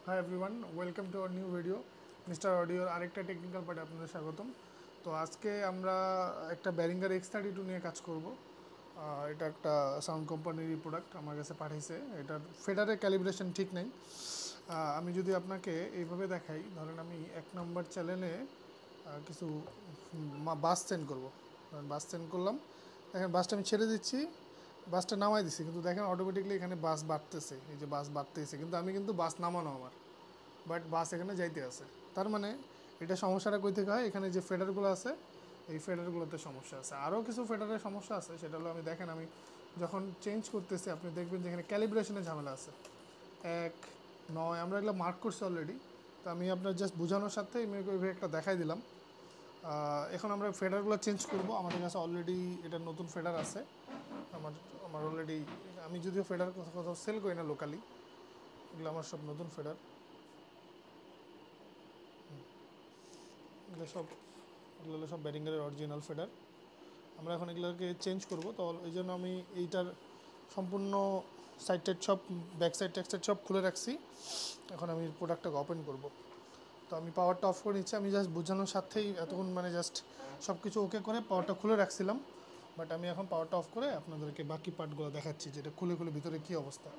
High everyone, welcome to our new video. Mister অডিওর আরেকটা technical পার্টে আপনাদের স্বাগতম। তো আজকে আমরা একটা ব্যারিঙ্গার X32 নিয়ে কাজ করব। এটা একটা সাউন্ড কোম্পানির প্রোডাক্ট, আমার কাছে পাঠিয়েছে। এটার ফেডারের ক্যালিব্রেশন ঠিক নেই। আমি যদি আপনাকে এইভাবে দেখাই, ধরেন আমি 1 নম্বর চ্যানেলে কিছু বাস সেন্ড করবো। বাস সেন্ড করলাম, দেখেন বাসটা আমি ছেড়ে দিচ্ছি, বাসটা নামাই দিচ্ছি, কিন্তু দেখেন অটোমেটিকলি এখানে বাস বাড়তেছে। এই যে বাস বাড়তেছে, কিন্তু আমি কিন্তু বাস নামানো আমার, বাট বাস এখানে যাইতে আছে। তার মানে এটা সমস্যাটা কই থেকে হয়, এখানে যে ফেডারগুলো আছে এই ফেডারগুলোতে সমস্যা আছে। আরও কিছু ফেডারের সমস্যা আছে, সেটা হলো আমি দেখেন আমি যখন চেঞ্জ করতেছি আপনি দেখবেন যে এখানে ক্যালিব্রেশনের ঝামেলা আছে। 1, 9 আমরা এগুলো মার্ক করছি অলরেডি। তো আমি আপনার জাস্ট বোঝানোর সাথে আমি ওইভাবে একটা দেখাই দিলাম। এখন আমরা ফেডারগুলো চেঞ্জ করব। আমাদের কাছে অলরেডি এটার নতুন ফেডার আছে। আমার আমার অলরেডি, আমি যদিও ফেডার কোথাও সেল করি না লোকালি, এগুলো আমার সব নতুন ফেডার। এগুলো সব এগুলো সব ব্যারিঙ্গারের অরিজিনাল ফেডার। আমরা এখন এগুলোকে চেঞ্জ করব। তো এই জন্য আমি এইটার সম্পূর্ণ সাইড টাইড সব, ব্যাক সাইড ট্যাক সাইড সব খুলে রাখছি। এখন আমি প্রোডাক্টটাকে ওপেন করব। তো আমি পাওয়ারটা অফ করে নিচ্ছি। আমি জাস্ট বোঝানোর সাথেই এতক্ষণ মানে জাস্ট সব কিছু ওকে করে পাওয়ারটা খুলে রাখছিলাম, বাট আমি এখন পাওয়ারটা অফ করে আপনাদেরকে বাকি পার্টগুলো দেখাচ্ছি, যেটা খুলে খুলে ভিতরে কী অবস্থা।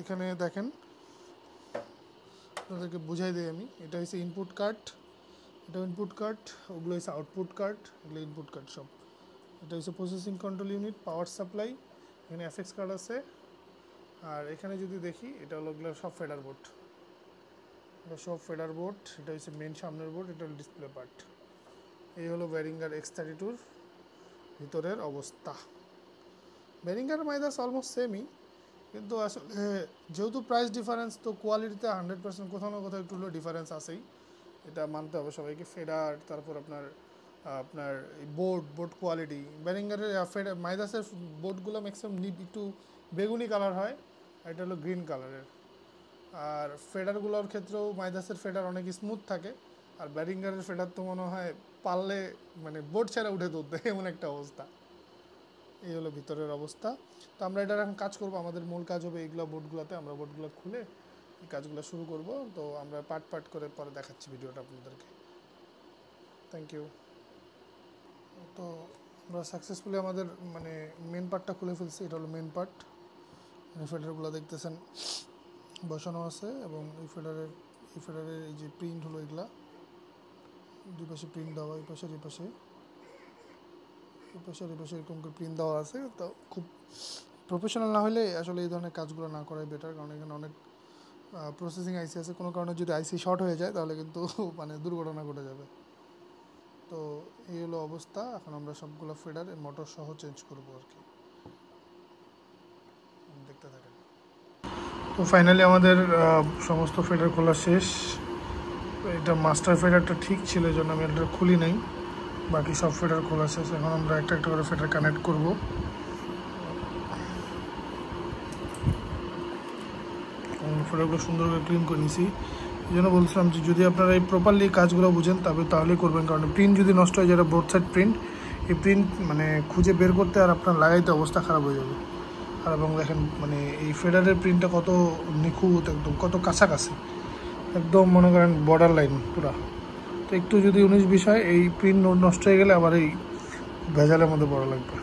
এখানে দেখেন, আপনাদেরকে বুঝাই দিই আমি। এটা হচ্ছে ইনপুট কার্ড, এটা ইনপুট কার্ড, ওগুলো হচ্ছে আউটপুট কার্ড, এগুলো ইনপুট কার্ড সব। এটা হচ্ছে processing control unit, power supply, এখানে এফএক্স কার্ড আছে। আর এখানে যদি দেখি, এটা হলো এগুলো সব ফেডার বোর্ড, এটা সব ফেডার বোর্ড। এটা হচ্ছে মেন সামনের বোর্ড, এটা হলো ডিসপ্লে পার্ট। এই হলো ব্যারিঙ্গার X32-র ভিতরের অবস্থা। ব্যারিঙ্গার মাইদাস অলমোস্ট সেমই, কিন্তু আসলে যেহেতু প্রাইস ডিফারেন্স, তো কোয়ালিটিতে 100% কোথাও না কোথাও একটু হলেও ডিফারেন্স আছেই, এটা মানতে হবে সবাইকে। ফেডার, তারপর আপনার আপনার বোর্ড কোয়ালিটি, ব্যারিঙ্গারের মাইদাসের বোর্ডগুলো ম্যাক্সিমাম একটু বেগুনি কালার হয়, এটা হলো গ্রিন কালারের। আর ফেডারগুলোর ক্ষেত্রেও মাইদাসের ফেডার অনেক স্মুথ থাকে, আর ব্যারিঙ্গারের ফেডার তো মনে হয় পারলে মানে বোর্ড ছেড়ে উঠে তুলতে এমন একটা অবস্থা। এই হলো ভিতরের অবস্থা। তো আমরা এটার এখন কাজ করব। আমাদের মূল কাজ হবে এইগুলো বোর্ডগুলোতে, আমরা বোর্ডগুলো খুলে এই কাজগুলো শুরু করব। তো আমরা পার্ট করে পরে দেখাচ্ছি ভিডিওটা আপনাদেরকে। Thank you. তো আমরা সাকসেসফুলি আমাদের মানে মেন পার্টটা খুলে ফেলছি। এটা হলো মেন পার্ট। ফেডারগুলো দেখতেছেন বসানো আছে, এবং এই ফেডারের এই যে প্রিন্ট হলো, এগুলা দুই পাশে প্রিন্ট দেওয়া, এই পাশে এরকম করে প্রিন্ট দেওয়া আছে। তো খুব প্রফেশনাল না হলে আসলে এই ধরনের কাজগুলো না করাই বেটার, কারণ এখানে অনেক প্রসেসিং আইসি আছে। কোনো কারণে যদি আইসি শর্ট হয়ে যায় তাহলে কিন্তু মানে দুর্ঘটনা ঘটে যাবে। তো এই হলো অবস্থা। এখন আমরা সবগুলো ফেডার মোটর সহ চেঞ্জ করবো আর কি, দেখতে থাকেন। তো ফাইনালি আমাদের সমস্ত ফেডার খোলা শেষ। এটা মাস্টার ফেডারটা ঠিক ছিল, এই জন্য আমি এটা খুলি নাই, বাকি সব ফেডার খোলা শেষ। এখন আমরা একটা করে ফেডার কানেক্ট করব। ফেডারগুলো সুন্দর করে ক্লিন করে নিয়েছি। এই জন্য বলছিলাম যে যদি আপনারা এই প্রপারলি কাজগুলো বুঝেন তাহলেই করবেন, কারণ প্রিন্ট যদি নষ্ট হয়ে যায়, বোথ সাইড প্রিন্ট, এই প্রিন্ট মানে খুঁজে বের করতে আর আপনার লাগাইতে অবস্থা খারাপ হয়ে যাবে। আর এবং দেখেন মানে এই ফেডারের প্রিন্টটা কত নিখুঁত, একদম কত কাছাকাছি, একদম মনে করেন বর্ডার লাইন পুরা। তো একটু যদি 19-20 হয়, এই প্রিন্ট নষ্ট হয়ে গেলে আবার এই ভেজালের মধ্যে পড়া লাগবে।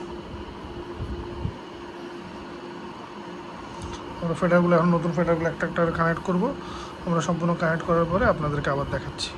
আমরা ফেডারগুলো এখন নতুন ফেডারগুলো একটা কানেক্ট করব। আমরা সম্পূর্ণ কানেক্ট করার পরে আপনাদেরকে আবার দেখাচ্ছি।